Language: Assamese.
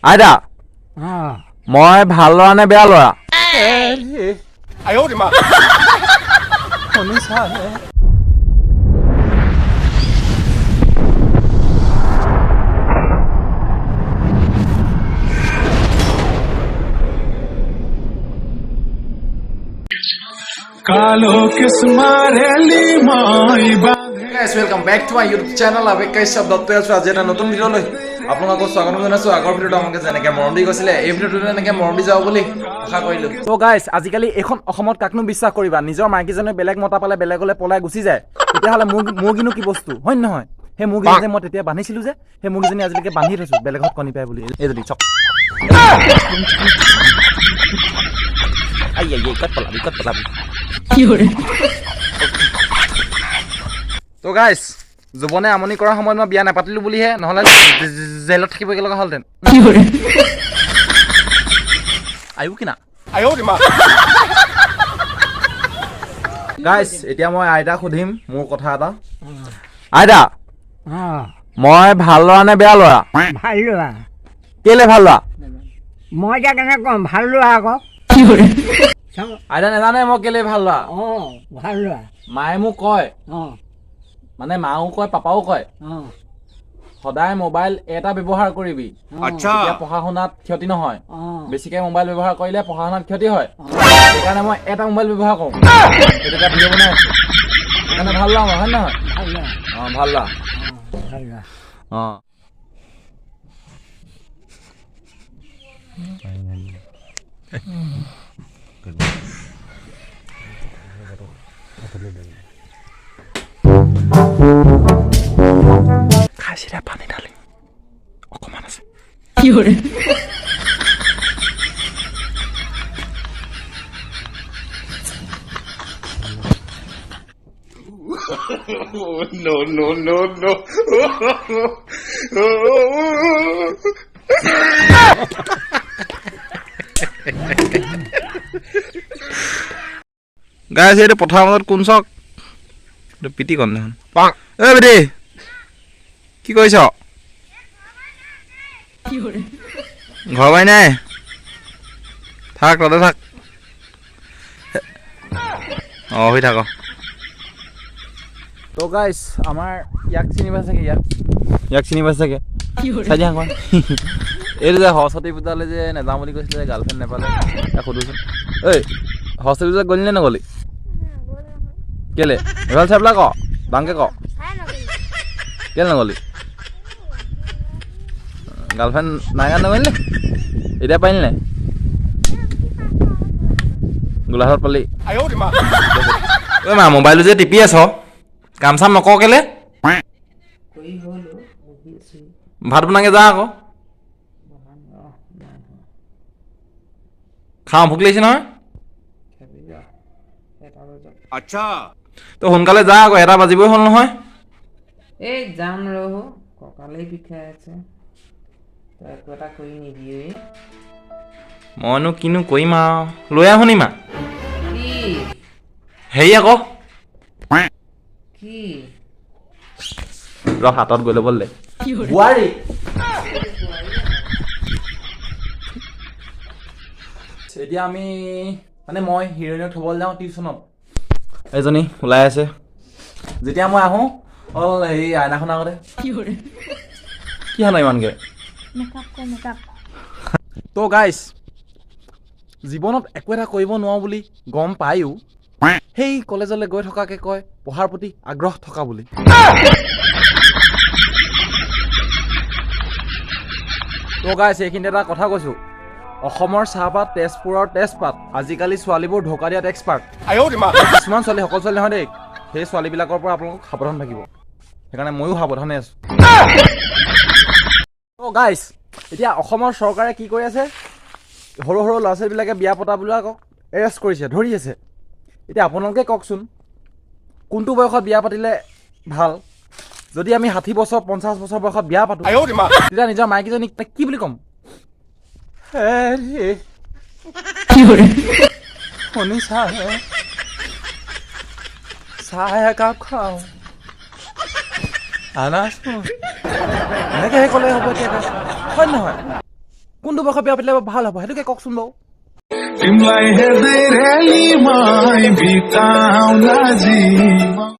আইতা মই ভাল ল'ৰা নে বেয়া ল'ৰা? Guys, welcome back to my YouTube channel. Abeg guys, শব্দতে আছো আজি এটা নতুন ভিডিও লৈ আপোনালোকক স্বাগতম জনাইছো। আগৰ ভিডিওটো আমাক যেনেকে মৰম দি গৈছিলে এই ভিডিওটো এনেকে মৰম দি যাও বুলি আশা কৰিলো। তো গাইস আজিকালি এখন অসমত কাকনো বিশ্বাস কৰিবা নিজৰ মাইকীজনে বেলেগ মতা পালে বেলেগলে পলাই গুচি যায় তেতিয়াহ'লে মুৰ্গীনো কি বস্তু হয় নহয় হে মুৰ্গীজনী মই তেতিয়া বান্ধিছিলো যে হে মুৰ্গীজনী আজিলৈকে বান্ধি থৈছো বেলেগত কণী পায় বুলি এই যদি চক আই আই কত পলাবি কি হৰে তো গাইস জুবনে আমনি কৰা সময়ত মই বিয়া নাপাতিলো বুলিহে নহলে জেলত থাকিব লগা হলতেন কি হৰে আয়ু কিনা গাইস এতিয়া মই আইতা সুধিম মোৰ কথা এটা আইতা মই ভাল ল'ৰা নে বেয়া ল'ৰা? ভাল ল'ৰা। কেলে ভাল ল'ৰা? মই এতিয়া কেনেকৈ ক'ম ভাল ল'ৰা আকৌ আইতা নাজানে মই কেলে ভাল ল'ৰা? ভাল ল'ৰা। মায়ে মোক কয় মানে মাও কয় পাপাও কয় সদায় মোবাইল এটা ব্যৱহাৰ কৰিবি তেতিয়া পঢ়া শুনাত ক্ষতি নহয় বেছিকে মোবাইল ব্যৱহাৰ কৰিলে পঢ়া শুনাত ক্ষতি হয় সেইকাৰণে মই এটা মোবাইল ব্যৱহাৰ কৰোঁ সেইটো এটা ভিডিঅ' বনাই আছোঁ সেইকাৰণে ভাল ল'ৰা হয় নহয় ভাল ল'ৰা খাইছিলে পানী ঢালি অকমান আছে কি হৰে No. গাইছ এইটো পথাৰৰ মাজত কোন চক এইটো পিটি কন দেখোন ঐ বেটি কি কৰিছ ঘৰ বাই নাই থাক তাতে থাক হৈ থাক তো গাইছ আমাৰ ইয়াক চিনি পাইছে চাগে ইয়াক চিনি পাইছে চাগে চাই দিয়া কয় এইটো যে সৰস্বতী পূজালৈ যে নাযাওঁ বুলি কৈছিলে গাৰ্লফ্ৰেণ্ড নাপালে সুধোচোন ঐ সৰস্বতী পূজাত গ'লি নে নগ'লি কেলে এভাল চাই পেলাই ক ডাঙকে ক কেলে নগ'লি গাৰ্লফ্ৰেণ্ড নাই কাৰণে নগ'লি নে এতিয়া পাৰিলি নাই গোলাঘাট পালি ঐ মা মোবাইলটো যে টিপি আছ কাম চাম নকৰ কেলে ভাত বনাকে যা আকৌ খাওঁ ভোক লাগিছে নহয় আচ্ছা তো সোনকালে যা আকৌ 1টা বাজিবই হ'ল নহয় এই যাম ৰহ কঁকালেই বিষাই আছে তই একো এটা কৰি নিদিয়ে মইনো কিনো কৰিম আৰু লৈ আহোঁ নি মা কি হেৰি আকৌ কি ৰ হাতত গৈ ল'ব দে বোৱাৰী এতিয়া আমি মানে মই হিৰইনক থ'বলৈ যাওঁ টিউশ্যনত এজনী ওলাই আছে যেতিয়া মই আহোঁ হেৰি আইনাখনৰ আগতে কি হানো ইমানকৈ তো গাইছ জীৱনত একো এটা কৰিব নোৱাৰো বুলি গম পায়ো সেই কলেজলৈ গৈ থকাকে কয় পঢ়াৰ প্ৰতি আগ্ৰহ থকা বুলি তো গাইছ এইখিনিতে এটা কথা কৈছোঁ অসমৰ চাহপাত তেজপুৰৰ তেজপাত আজিকালি ছোৱালীবোৰ ঢোকা দিয়াত এক্সপাৰ্ট কিছুমান ছোৱালী সকলো ছোৱালী নহয় দেই সেই ছোৱালীবিলাকৰ পৰা আপোনালোক সাৱধান থাকিব সেইকাৰণে ময়ো সাৱধানে আছোঁ তো গাইছ এতিয়া অসমৰ চৰকাৰে কি কৰি আছে সৰু সৰু ল'ৰা ছোৱালীবিলাকে বিয়া পতাবিলাকক এৰেষ্ট কৰিছে ধৰি আছে এতিয়া আপোনালোকে কওকচোন কোনটো বয়সত বিয়া পাতিলে ভাল যদি আমি 60 বছৰ 50 বছৰ বয়সত বিয়া পাতোঁ তেতিয়া নিজৰ মাইকীজনীক কি বুলি ক'ম শুনিছা চাহ একাপ খাওঁ আনাচোন এনেকৈ ক'লে হ'ব এতিয়া হয় নহয় কোনটো বয়সত বিয়া পাতিলে ভাল হ'ব সেইটোকে কওকচোন বাৰু तिमलाई हेर्दै रेलीमा बिताउला जीवन